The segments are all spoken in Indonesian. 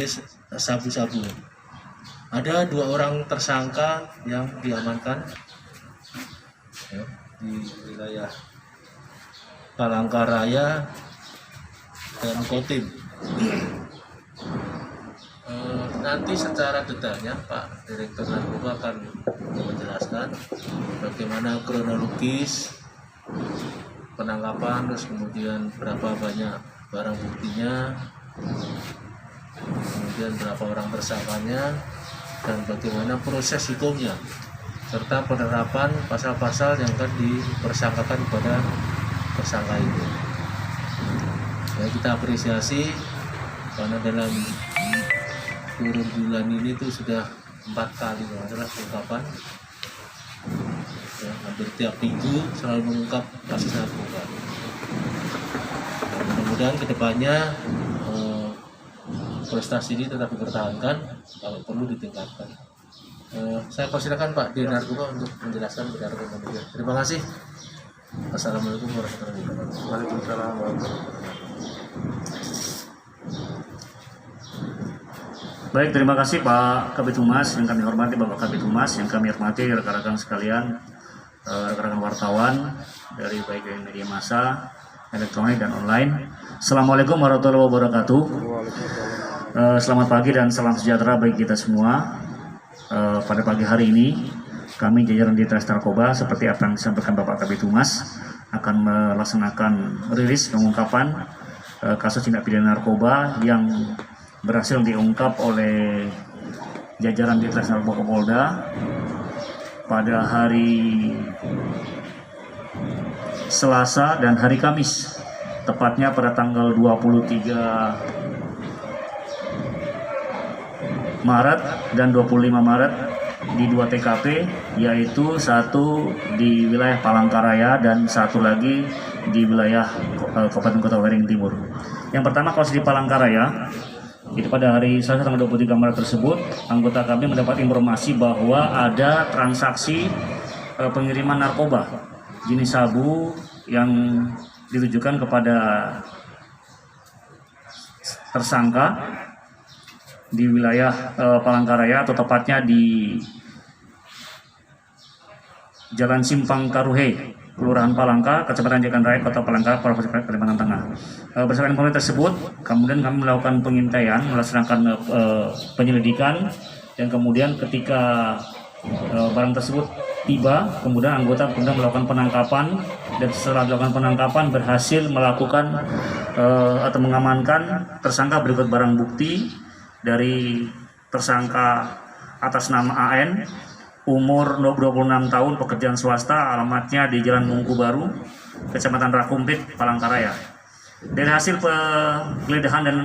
jenis sabu-sabu. Ada 2 orang tersangka yang diamankan ya, di wilayah Palangkaraya dan Kotim. Nanti secara detailnya Pak Direktur Narkoba akan menjelaskan bagaimana kronologis penangkapan, terus kemudian berapa banyak barang buktinya, kemudian berapa orang tersangkanya, dan bagaimana proses hukumnya, serta penerapan pasal-pasal yang akan dipersangkakan kepada tersangka itu. Ya, kita apresiasi karena dalam kurun bulan ini tuh sudah 4 kali adalah pengungkapan. Ya, hampir tiap minggu selalu mengungkap kasus narkoba. Mudah-mudahan kedepannya prestasi ini tetap dipertahankan, kalau perlu ditingkatkan. Saya persilakan Pak Dir Narkoba untuk menjelaskan kepada rekan media. Terima kasih. Assalamualaikum warahmatullahi wabarakatuh. Waalaikumsalam warahmatullahi wabarakatuh. Baik, terima kasih Pak Kabid Humas yang kami hormati, Bapak Kabid Humas yang kami hormati, rekan-rekan sekalian, rekan-rekan wartawan dari baik dari media massa, elektronik dan online. Assalamualaikum warahmatullahi wabarakatuh. Selamat pagi dan salam sejahtera bagi kita semua. Pada pagi hari ini kami jajaran di Tres Narkoba seperti apa yang disampaikan Bapak Kabid Humas akan melaksanakan rilis pengungkapan kasus tindak pidana narkoba yang berhasil diungkap oleh jajaran di Tres Narkoba Polda pada hari Selasa dan hari Kamis, tepatnya pada tanggal 23 Maret dan 25 Maret di 2 TKP, yaitu satu di wilayah Palangkaraya dan satu lagi di wilayah Kabupaten Kota Waringin Timur. Yang pertama, kalau di Palangkaraya, itu pada hari Selasa tanggal 23 Maret tersebut, anggota kami mendapat informasi bahwa ada transaksi pengiriman narkoba jenis sabu yang ditujukan kepada tersangka di wilayah Palangkaraya, atau tepatnya di Jalan Simpang Karuhe, Kelurahan Palangka, Kecamatan Jagan Raya, Kota Palangka, Provinsi Kalimantan Tengah. Berdasarkan informasi tersebut, kemudian kami melakukan pengintaian, melaksanakan penyelidikan, dan kemudian ketika barang tersebut tiba, kemudian anggota kemudian melakukan penangkapan, dan setelah melakukan penangkapan berhasil melakukan atau mengamankan tersangka berikut barang bukti dari tersangka atas nama AN, umur 26 tahun, pekerjaan swasta, alamatnya di Jalan Mungku Baru, Kecamatan Rakumpit, Palangkaraya. Dari hasil penggeledahan dan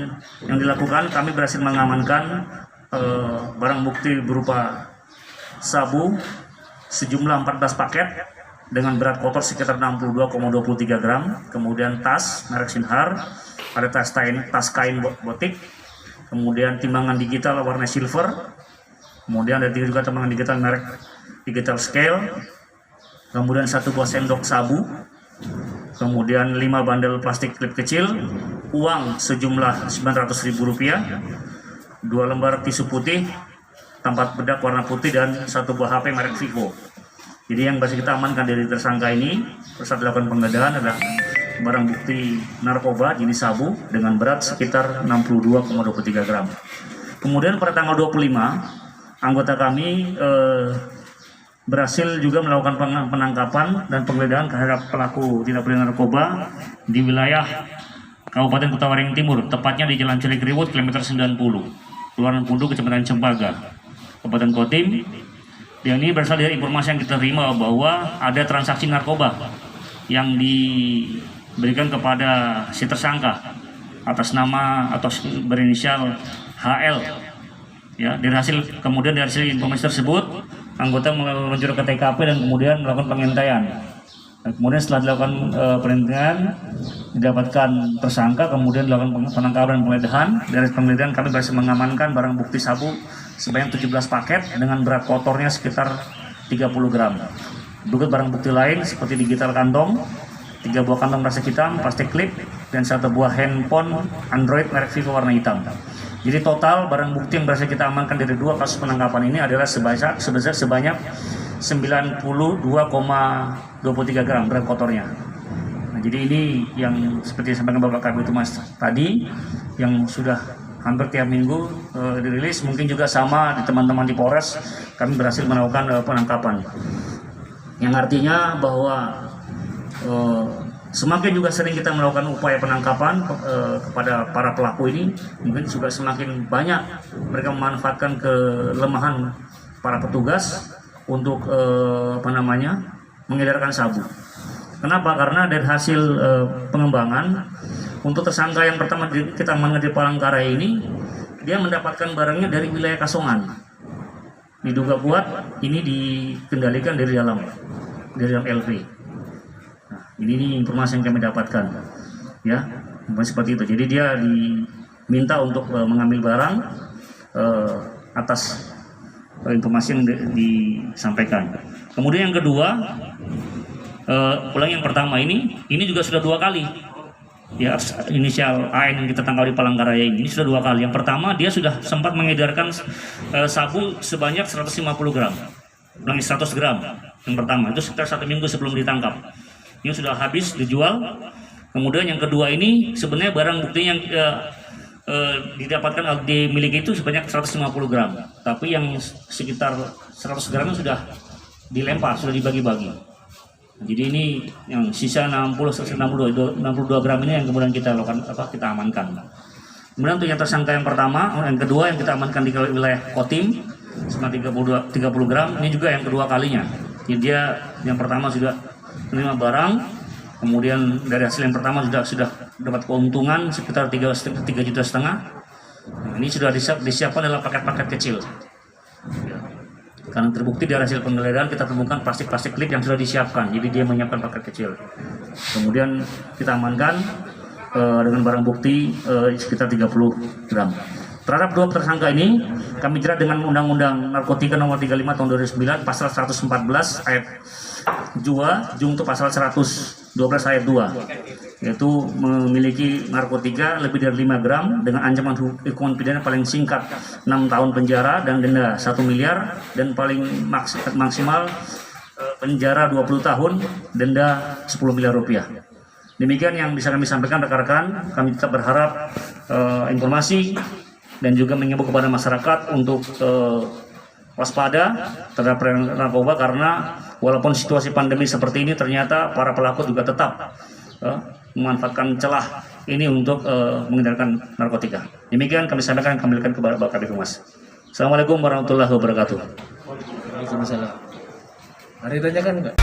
yang dilakukan, kami berhasil mengamankan barang bukti berupa sabu sejumlah 14 paket dengan berat kotor sekitar 62,23 gram, kemudian tas merek Sinhar, ada tas kain botik, kemudian timbangan digital warna silver, kemudian ada juga timbangan digital merek Digital Scale, kemudian 1 buah sendok sabu, kemudian 5 bandel plastik klip kecil, uang sejumlah Rp900.000, 2 lembar tisu putih, tempat bedak warna putih, dan 1 buah HP merek Vivo. Jadi yang bisa kita amankan dari tersangka ini saat dilakukan penggeledahan adalah barang bukti narkoba jenis sabu dengan berat sekitar 62,23 gram. Kemudian pada tanggal 25, anggota kami berhasil juga melakukan penangkapan dan penggeledahan terhadap pelaku tindak pidana narkoba di wilayah Kabupaten Kota Waringin Timur, tepatnya di Jalan Cilikriwut, kilometer 90, Kelurahan Pundu, Kecamatan Cempaka, Kabupaten Kotim. Yang ini berasal dari informasi yang kita terima bahwa ada transaksi narkoba yang diberikan kepada si tersangka atas nama atau berinisial HL. Ya, dari hasil informasi tersebut, anggota meluncur ke TKP dan kemudian melakukan pengintaian. Dan kemudian setelah dilakukan pengintaian, didapatkan tersangka, kemudian dilakukan penangkapan dan penggeledahan. Dari penggeledahan kami berhasil mengamankan barang bukti sabu sebanyak 17 paket dengan berat kotornya sekitar 30 gram. Berikut barang bukti lain seperti digital kantong, 3 buah kantong plastik hitam, plastik klip, dan 1 buah handphone Android merek Vivo warna hitam. Jadi total barang bukti yang berhasil kita amankan dari 2 kasus penangkapan ini adalah sebanyak 92,23 gram berat kotornya. Nah, jadi ini yang seperti yang disampaikan Bapak Kabid Humas tadi, yang sudah hampir tiap minggu dirilis. Mungkin juga sama di teman-teman di Polres, kami berhasil melakukan penangkapan. Yang artinya bahwa semakin juga sering kita melakukan upaya penangkapan kepada para pelaku ini, mungkin juga semakin banyak mereka memanfaatkan kelemahan para petugas untuk mengedarkan sabu. Kenapa? Karena dari hasil pengembangan untuk tersangka yang pertama kita amankan di Palangkaraya ini, dia mendapatkan barangnya dari wilayah Kasongan. Diduga kuat ini dikendalikan dari dalam LV. Nah, ini informasi yang kami dapatkan, ya, seperti itu. Jadi dia diminta untuk mengambil barang atas informasi yang disampaikan. Kemudian yang kedua, yang pertama ini juga sudah 2 kali, ya, inisial AN yang kita tangkap di Palangkaraya ini sudah 2 kali. Yang pertama dia sudah sempat mengedarkan sabu sebanyak 150 gram, 100 gram. Yang pertama itu sekitar 1 minggu sebelum ditangkap. Ini sudah habis dijual. Kemudian yang kedua ini sebenarnya barang bukti yang didapatkan dimiliki itu sebanyak 150 gram, tapi yang sekitar 100 gram sudah dilempar, sudah dibagi-bagi. Jadi ini yang sisa 62 gram ini yang kemudian kita lakukan kita amankan. Kemudian untuk yang tersangka yang pertama, yang kedua yang kita amankan di wilayah Kotim sebanyak 30 gram, ini juga yang kedua kalinya. Jadi dia yang pertama sudah menerima barang, kemudian dari hasil yang pertama sudah dapat keuntungan sekitar 3,5 juta. Nah, ini sudah disiapkan dalam paket-paket kecil. Karena terbukti dari hasil penggeledahan kita temukan plastik-plastik klip yang sudah disiapkan, jadi dia menyiapkan paket kecil. Kemudian kita amankan dengan barang bukti sekitar 30 gram. Terhadap 2 tersangka ini kami jerat dengan Undang-Undang Narkotika Nomor 35 Tahun 2009 Pasal 114 ayat 2 junto pasal 112 ayat 2, yaitu memiliki narkotika lebih dari 5 gram dengan ancaman hukuman pidana paling singkat 6 tahun penjara dan denda 1 miliar dan paling maksimal penjara 20 tahun, denda 10 miliar rupiah. Demikian yang bisa kami sampaikan rekan-rekan. Kami tetap berharap informasi dan juga mengimbau kepada masyarakat untuk waspada terhadap narkoba, karena walaupun situasi pandemi seperti ini ternyata para pelaku juga tetap memanfaatkan celah ini untuk mengedarkan narkotika. Demikian kami sampaikan, kami berikan kepada Bapak Kabid Humas. Assalamualaikum warahmatullahi wabarakatuh. Waalaikumsalam. Ada yang ditanyakan enggak?